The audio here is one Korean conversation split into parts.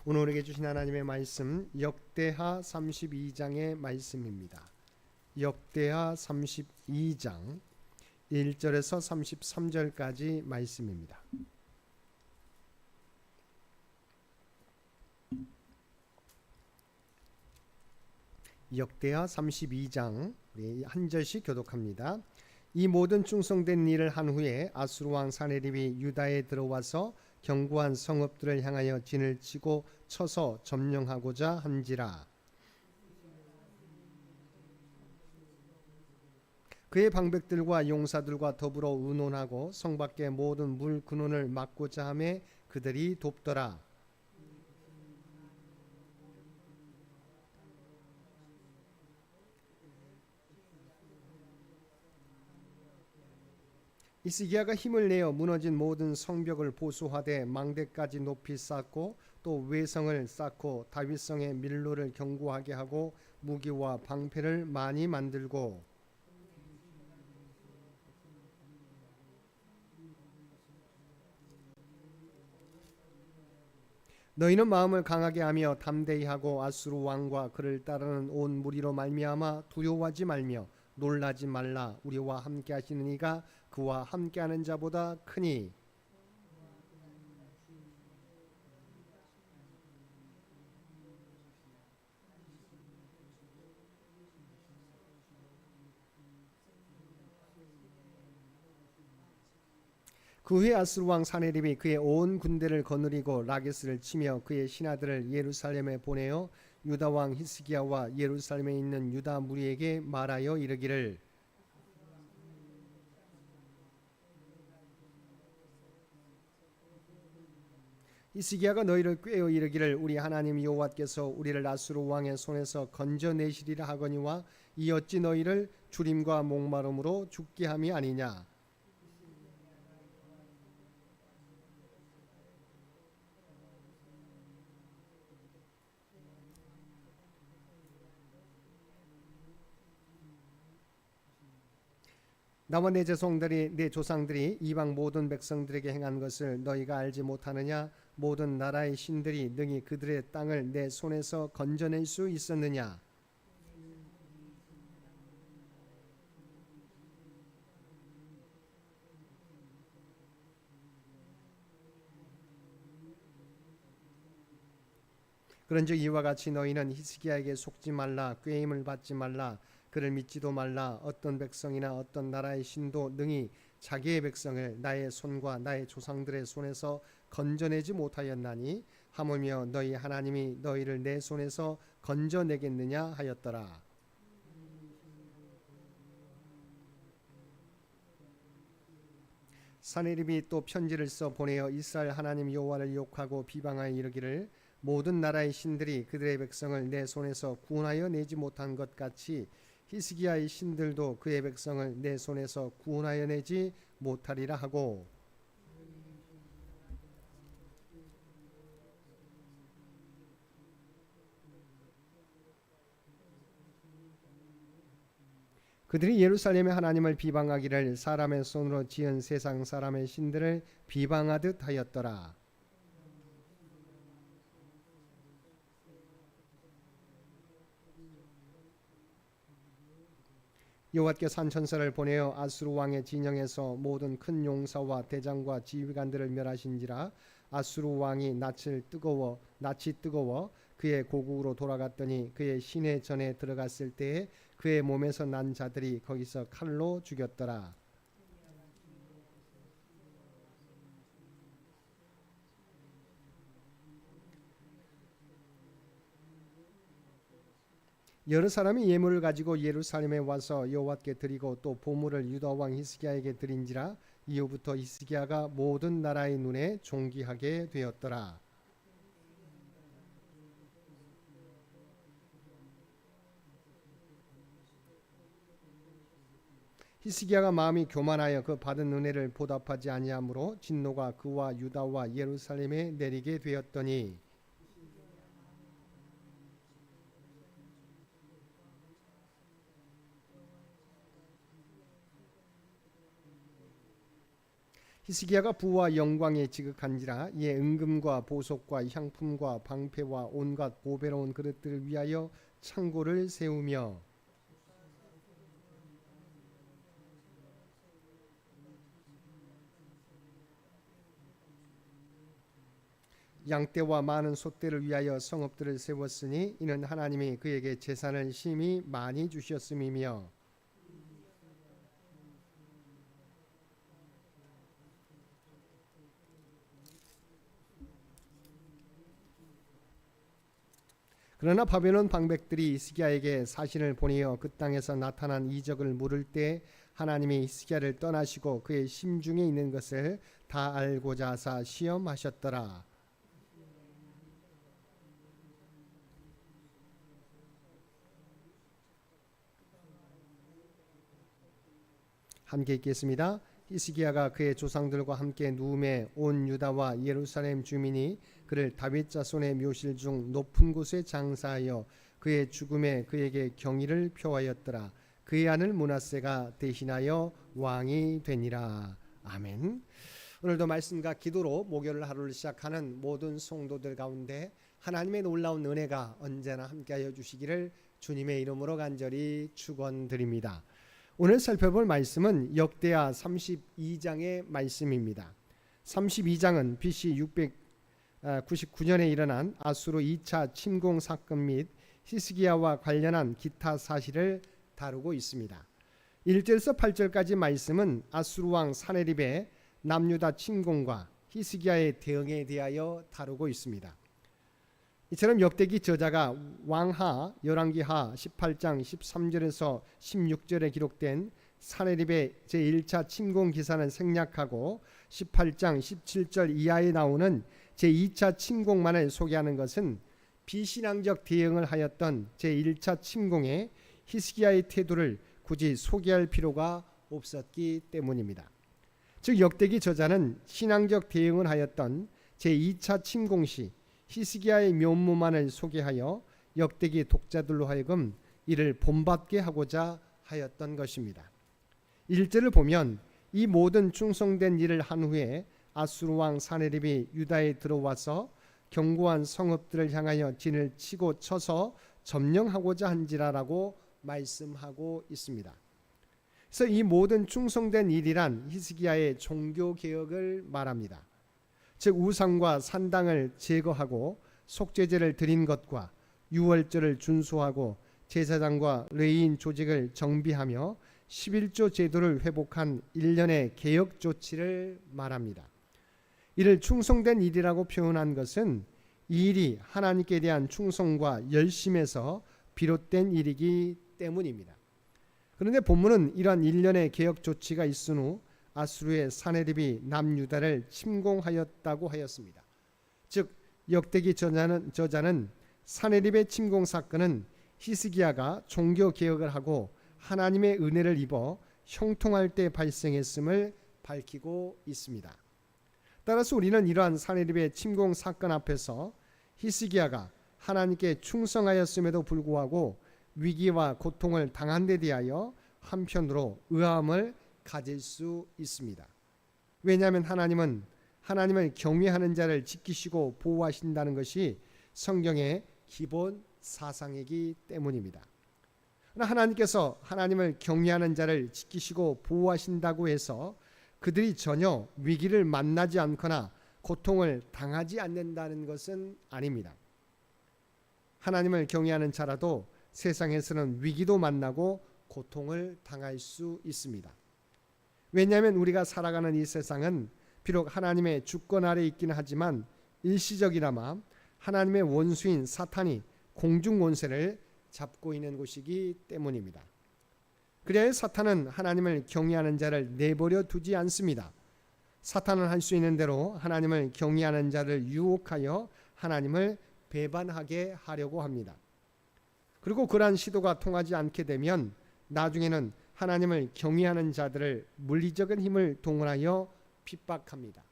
오늘 우리에게 주신 하나님의 말씀 역대하 32장의 말씀입니다. 역대하 32장 1절에서 33절까지 말씀입니다. 역대하 32장 우리 한 절씩 교독합니다. 이 모든 충성된 일을 한 후에 아수르 왕 사네립이 유다에 들어와서 견고한 성읍들을 향하여 진을 치고 쳐서 점령하고자 한지라. 그의 방백들과 용사들과 더불어 의논하고 성 밖의 모든 물 근원을 막고자 하매 그들이 돕더라. 히스기야가 힘을 내어 무너진 모든 성벽을 보수하되 망대까지 높이 쌓고 또 외성을 쌓고 다윗성의 밀로를 견고하게 하고 무기와 방패를 많이 만들고 너희는 마음을 강하게 하며 담대히 하고 아수르 왕과 그를 따르는 온 무리로 말미암아 두려워하지 말며 놀라지 말라. 우리와 함께 하시는 이가 그와 함께하는 자보다 크니. 그 후에 아수르 왕 사네립이 그의 온 군대를 거느리고 라게스를 치며 그의 신하들을 예루살렘에 보내어 유다 왕 히스기야와 예루살렘에 있는 유다 무리에게 말하여 이르기를 히스기야가 너희를 꾀어 이르기를 우리 하나님 여호와께서 우리를 아수르 왕의 손에서 건져내시리라 하거니와 이 어찌 너희를 주림과 목마름으로 죽게 함이 아니냐. 나와 내 조상들이 이방 모든 백성들에게 행한 것을 너희가 알지 못하느냐. 모든 나라의 신들이 능히 그들의 땅을 내 손에서 건져낼 수 있었느냐. 그런즉 이와 같이 너희는 히스기야에게 속지 말라. 꾀임을 받지 말라. 그를 믿지도 말라. 어떤 백성이나 어떤 나라의 신도 능히 자기의 백성을 나의 손과 나의 조상들의 손에서 건져내지 못하였나니 하물며 너희 하나님이 너희를 내 손에서 건져내겠느냐 하였더라. 사네립이 또 편지를 써 보내어 이스라엘 하나님 여호와를 욕하고 비방하여 이르기를 모든 나라의 신들이 그들의 백성을 내 손에서 구원하여 내지 못한 것 같이 히스기야의 신들도 그의 백성을 내 손에서 구원하여 내지 못하리라 하고 그들이 예루살렘의 하나님을 비방하기를 사람의 손으로 지은 세상 사람의 신들을 비방하듯 하였더라. 여호와께 산천사를 보내어 아수르 왕의 진영에서 모든 큰 용사와 대장과 지휘관들을 멸하신지라. 아수르 왕이 낯이 뜨거워 그의 고국으로 돌아갔더니 그의 시내 전에 들어갔을 때에 그의 몸에서 난 자들이 거기서 칼로 죽였더라. 여러 사람이 예물을 가지고 예루살렘에 와서 여호와께 드리고 또 보물을 유다 왕 히스기야에게 드린지라. 이후부터 히스기야가 모든 나라의 눈에 존귀하게 되었더라. 히스기야가 마음이 교만하여 그 받은 은혜를 보답하지 아니하므로 진노가 그와 유다와 예루살렘에 내리게 되었더니 히스기야가 부와 영광에 지극한지라 이에 은금과 보석과 향품과 방패와 온갖 보배로운 그릇들을 위하여 창고를 세우며 양떼와 많은 소떼를 위하여 성읍들을 세웠으니 이는 하나님이 그에게 재산을 심히 많이 주셨음이며 그러나 바벨론 방백들이 히스기야에게 사신을 보내어 그 땅에서 나타난 이적을 물을 때 하나님이 히스기야를 떠나시고 그의 심중에 있는 것을 다 알고자 하사 시험하셨더라. 함께 읽겠습니다. 히스기야가 그의 조상들과 함께 누움에 온 유다와 예루살렘 주민이 그를 다윗 자손의 묘실 중 높은 곳에 장사하여 그의 죽음에 그에게 경의를 표하였더라. 그의 아들 므낫세가 대신하여 왕이 되니라. 아멘. 오늘도 말씀과 기도로 목요일 하루를 시작하는 모든 성도들 가운데 하나님의 놀라운 은혜가 언제나 함께하여 주시기를 주님의 이름으로 간절히 축원드립니다. 오늘 살펴볼 말씀은 역대하 32장의 말씀입니다. 32장은 BC 699년에 일어난 아수르 2차 침공 사건 및 히스기야와 관련한 기타 사실을 다루고 있습니다. 1절에서 8절까지 말씀은 아수르 왕 사네립의 남유다 침공과 히스기야의 대응에 대하여 다루고 있습니다. 이처럼 역대기 저자가 왕하 열왕기하 18장 13절에서 16절에 기록된 사네립의 제1차 침공 기사는 생략하고 18장 17절 이하에 나오는 제2차 침공만을 소개하는 것은 비신앙적 대응을 하였던 제1차 침공에 히스기야의 태도를 굳이 소개할 필요가 없었기 때문입니다. 즉 역대기 저자는 신앙적 대응을 하였던 제2차 침공 시 히스기야의 면모만을 소개하여 역대기 독자들로 하여금 이를 본받게 하고자 하였던 것입니다. 1절을 보면 이 모든 충성된 일을 한 후에 아수르 왕 사네립이 유다에 들어와서 견고한 성읍들을 향하여 진을 치고 쳐서 점령하고자 한지라라고 말씀하고 있습니다. 그래서 이 모든 충성된 일이란 히스기야의 종교 개혁을 말합니다. 즉 우상과 산당을 제거하고 속죄제를 드린 것과 유월절을 준수하고 제사장과 레위인 조직을 정비하며 11조 제도를 회복한 일련의 개혁 조치를 말합니다. 이를 충성된 일이라고 표현한 것은 이 일이 하나님께 대한 충성과 열심에서 비롯된 일이기 때문입니다. 그런데 본문은 이러한 일련의 개혁 조치가 있은 후 아수르의 사네립이 남유다를 침공하였다고 하였습니다. 즉 역대기 저자는 사네립의 침공 사건은 히스기야가 종교 개혁을 하고 하나님의 은혜를 입어 형통할 때 발생했음을 밝히고 있습니다. 따라서 우리는 이러한 사네립의 침공 사건 앞에서 히스기야가 하나님께 충성하였음에도 불구하고 위기와 고통을 당한 데 대하여 한편으로 의아함을 가질 수 있습니다. 왜냐하면 하나님은 하나님을 경외하는 자를 지키시고 보호하신다는 것이 성경의 기본 사상이기 때문입니다. 하나님께서 하나님을 경외하는 자를 지키시고 보호하신다고 해서 그들이 전혀 위기를 만나지 않거나 고통을 당하지 않는다는 것은 아닙니다. 하나님을 경외하는 자라도 세상에서는 위기도 만나고 고통을 당할 수 있습니다. 왜냐하면 우리가 살아가는 이 세상은 비록 하나님의 주권 아래 있기는 하지만 일시적이나마 하나님의 원수인 사탄이 공중 원세를 잡고 있는 곳이기 때문입니다. 그래야 사탄은 하나님을 경외하는 자를 내버려 두지 않습니다. 사탄은 할 수 있는 대로 하나님을 경외하는 자를 유혹하여 하나님을 배반하게 하려고 합니다. 그리고 그러한 시도가 통하지 않게 되면 나중에는 하나님을 경외하는 자들을 물리적인 힘을 동원하여 핍박합니다.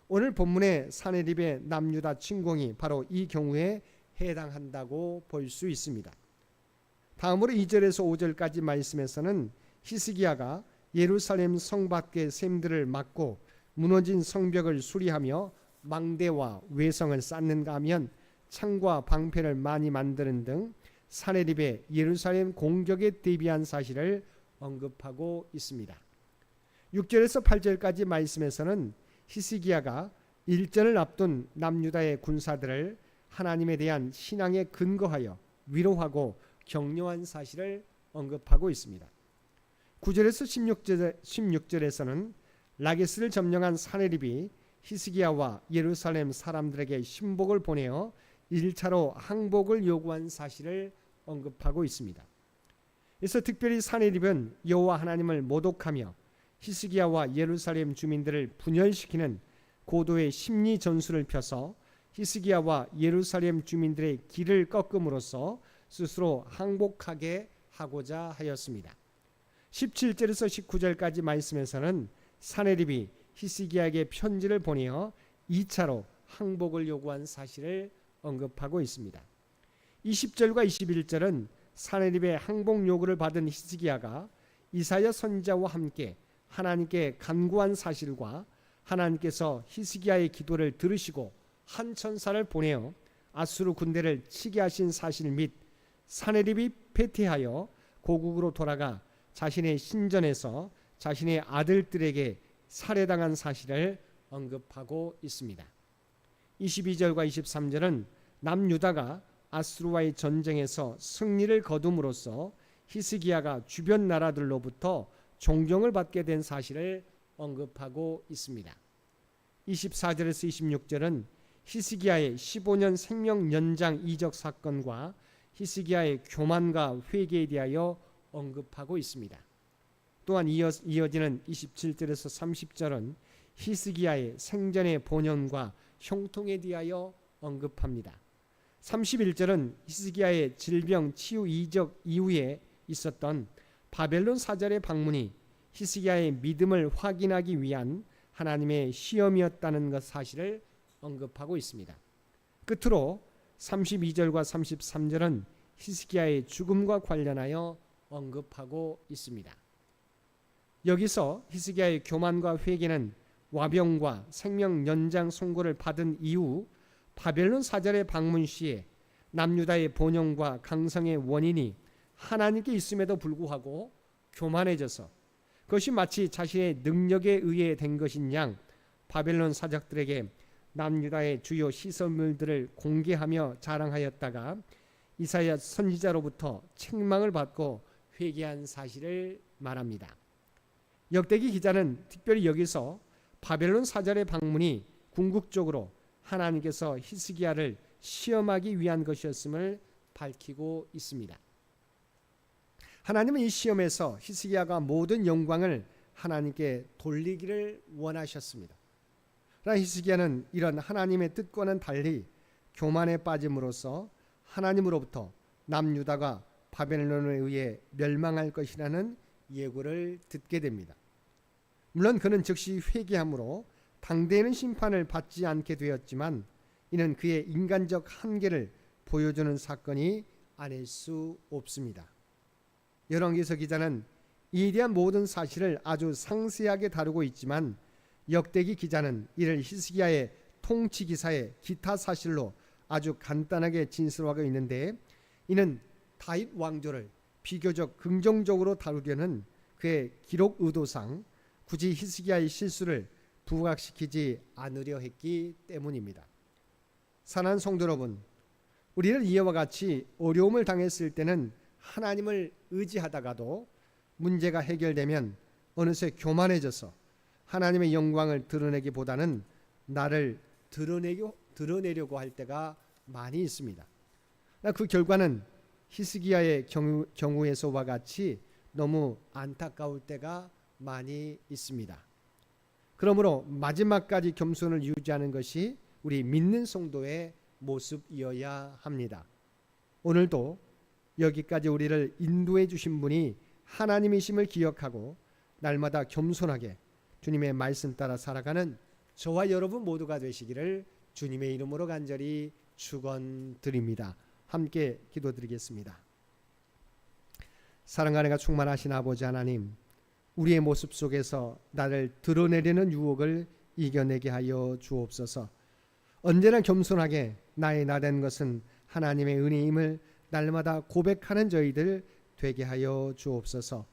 오늘 본문의 사네립의 남유다 침공이 바로 이 경우에 해당한다고 볼 수 있습니다. 다음으로 2절에서 5절까지 말씀에서는 히스기야가 예루살렘 성 밖의 샘들을 막고 무너진 성벽을 수리하며 망대와 외성을 쌓는가 하면 창과 방패를 많이 만드는 등 사내립의 예루살렘 공격에 대비한 사실을 언급하고 있습니다. 6절에서 8절까지 말씀에서는 히스기야가 일전을 앞둔 남유다의 군사들을 하나님에 대한 신앙에 근거하여 위로하고 격려한 사실을 언급하고 있습니다. 9절에서 16절에서는 라게스를 점령한 사내립이 히스기야와 예루살렘 사람들에게 신복을 보내어 1차로 항복을 요구한 사실을 언급하고 있습니다. 그래서 특별히 사내립은 여호와 하나님을 모독하며 히스기야와 예루살렘 주민들을 분열시키는 고도의 심리 전술을 펴서 히스기야와 예루살렘 주민들의 길을 꺾음으로써 스스로 항복하게 하고자 하였습니다. 17절에서 19절까지 말씀에서는 사내립이 히스기야에게 편지를 보내어 2차로 항복을 요구한 사실을 언급하고 있습니다. 20절과 21절은 사내립의 항복 요구를 받은 히스기야가 이사야 선지자와 함께 하나님께 간구한 사실과 하나님께서 히스기야의 기도를 들으시고 한 천사를 보내어 아수르 군대를 치게 하신 사실 및 사내립이 패퇴하여 고국으로 돌아가 자신의 신전에서 자신의 아들들에게 살해당한 사실을 언급하고 있습니다. 22절과 23절은 남유다가 아수르와의 전쟁에서 승리를 거둠으로써 히스기야가 주변 나라들로부터 존경을 받게 된 사실을 언급하고 있습니다. 24절에서 26절은 히스기야의 15년 생명 연장 이적 사건과 히스기야의 교만과 회개에 대하여 언급하고 있습니다. 또한 이어지는 27절에서 30절은 히스기야의 생전의 본연과 형통에 대하여 언급합니다. 31절은 히스기야의 질병 치유 이적 이후에 있었던 바벨론 사절의 방문이 히스기야의 믿음을 확인하기 위한 하나님의 시험이었다는 것 사실을 언급하고 있습니다. 끝으로 32절과 33절은 히스기야의 죽음과 관련하여 언급하고 있습니다. 여기서 히스기야의 교만과 회개는 와병과 생명 연장 선고를 받은 이후 바벨론 사절의 방문 시에 남유다의 본영과 강성의 원인이 하나님께 있음에도 불구하고 교만해져서 그것이 마치 자신의 능력에 의해 된 것인 양 바벨론 사적들에게 남유다의 주요 시설물들을 공개하며 자랑하였다가 이사야 선지자로부터 책망을 받고 회개한 사실을 말합니다. 역대기 기자는 특별히 여기서 바벨론 사절의 방문이 궁극적으로 하나님께서 히스기야를 시험하기 위한 것이었음을 밝히고 있습니다. 하나님은 이 시험에서 히스기야가 모든 영광을 하나님께 돌리기를 원하셨습니다. 그러나 히스기야는 이런 하나님의 뜻과는 달리 교만에 빠짐으로써 하나님으로부터 남유다가 바벨론에 의해 멸망할 것이라는 예고를 듣게 됩니다. 물론 그는 즉시 회개함으로 당대에는 심판을 받지 않게 되었지만 이는 그의 인간적 한계를 보여주는 사건이 아닐 수 없습니다. 열왕기서 기자는 이에 대한 모든 사실을 아주 상세하게 다루고 있지만 역대기 기자는 이를 히스기야의 통치 기사의 기타 사실로 아주 간단하게 진술하고 있는데 이는 다윗 왕조를 비교적 긍정적으로 다루려는 그의 기록 의도상 굳이 히스기야의 실수를 부각시키지 않으려 했기 때문입니다. 사랑하는 성도 여러분, 우리는 이와 같이 어려움을 당했을 때는 하나님을 의지하다가도 문제가 해결되면 어느새 교만해져서 하나님의 영광을 드러내기보다는 나를 드러내려고 할 때가 많이 있습니다. 그 결과는 히스기야의 경우에서와 같이 너무 안타까울 때가 많이 있습니다. 그러므로 마지막까지 겸손을 유지하는 것이 우리 믿는 성도의 모습이어야 합니다. 오늘도 여기까지 우리를 인도해 주신 분이 하나님이심을 기억하고 날마다 겸손하게 주님의 말씀 따라 살아가는 저와 여러분 모두가 되시기를 주님의 이름으로 간절히 축원드립니다. 함께 기도드리겠습니다. 사랑과 은혜가 충만하신 아버지 하나님, 우리의 모습 속에서 나를 드러내려는 유혹을 이겨내게 하여 주옵소서. 언제나 겸손하게 나의 나된 것은 하나님의 은혜임을 날마다 고백하는 저희들 되게 하여 주옵소서.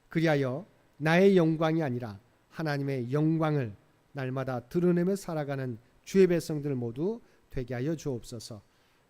그리하여 나의 영광이 아니라 하나님의 영광을 날마다 드러내며 살아가는 주의 백성들 모두 되게 하여 주옵소서.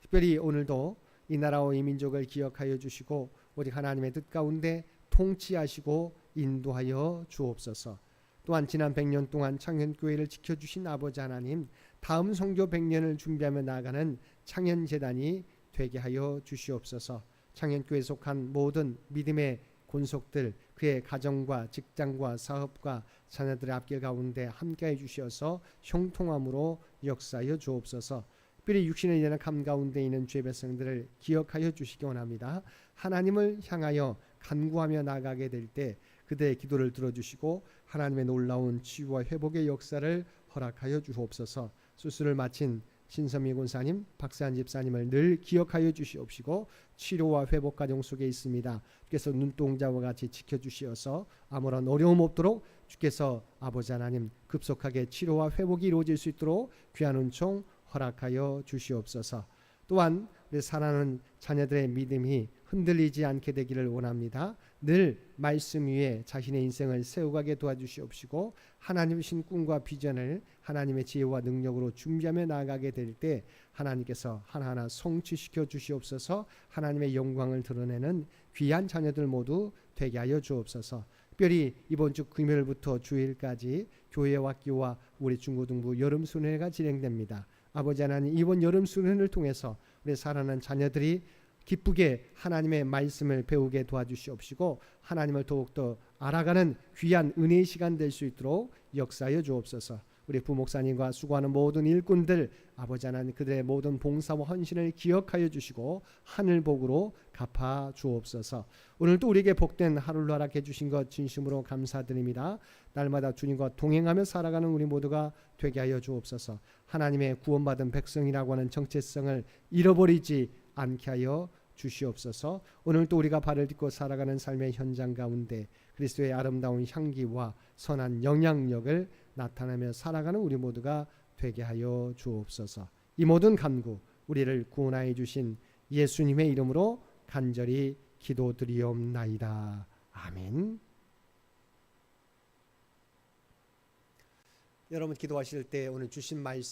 특별히 오늘도 이 나라와 이 민족을 기억하여 주시고 우리 하나님의 뜻 가운데 통치하시고 인도하여 주옵소서. 또한 지난 100년 동안 창현교회를 지켜주신 아버지 하나님, 다음 선교 100년을 준비하며 나아가는 창현재단이 되게 하여 주시옵소서. 창현교회에 속한 모든 믿음의 권속들, 그의 가정과 직장과 사업과 자녀들의 앞길 가운데 함께해 주시어서 형통함으로 역사하여 주옵소서. 특별히 육신의 연약함 가운데 있는 주의 백성들을 기억하여 주시기 원합니다. 하나님을 향하여 간구하며 나아가게 될 때 그들의 기도를 들어주시고 하나님의 놀라운 치유와 회복의 역사를 허락하여 주옵소서. 수술을 마친 신선미 권사님, 박세한 집사님을 늘 기억하여 주시옵시고 치료와 회복 과정 속에 있습니다. 주께서 눈동자와 같이 지켜주시어서 아무런 어려움 없도록 주께서 아버지 하나님 급속하게 치료와 회복이 이루어질 수 있도록 귀한 은총 허락하여 주시옵소서. 또한 우리 사랑하는 자녀들의 믿음이 흔들리지 않게 되기를 원합니다. 늘 말씀 위에 자신의 인생을 세워가게 도와주시옵시고 하나님 신 꿈과 비전을 하나님의 지혜와 능력으로 준비하며 나아가게 될 때 하나님께서 하나하나 성취시켜 주시옵소서. 하나님의 영광을 드러내는 귀한 자녀들 모두 되게 하여 주옵소서. 특별히 이번 주 금요일부터 주일까지 교회와 학교와 우리 중고등부 여름 수련회가 진행됩니다. 아버지 하나님, 이번 여름 수련을 통해서 우리 사랑하는 자녀들이 기쁘게 하나님의 말씀을 배우게 도와주시옵시고 하나님을 더욱더 알아가는 귀한 은혜의 시간 될 수 있도록 역사하여 주옵소서. 우리 부목사님과 수고하는 모든 일꾼들 아버지 하나님 그들의 모든 봉사와 헌신을 기억하여 주시고 하늘복으로 갚아 주옵소서. 오늘도 우리에게 복된 하루를 허락해 주신 것 진심으로 감사드립니다. 날마다 주님과 동행하며 살아가는 우리 모두가 되게 하여 주옵소서. 하나님의 구원받은 백성이라고 하는 정체성을 잃어버리지 않게 하여 주시옵소서. 오늘도 우리가 발을 딛고 살아가는 삶의 현장 가운데 그리스도의 아름다운 향기와 선한 영향력을 나타내며 살아가는 우리 모두가 되게 하여 주옵소서. 이 모든 간구 우리를 구원하여 주신 예수님의 이름으로 간절히 기도드리옵나이다. 아멘. 여러분 기도하실 때 오늘 주신 말씀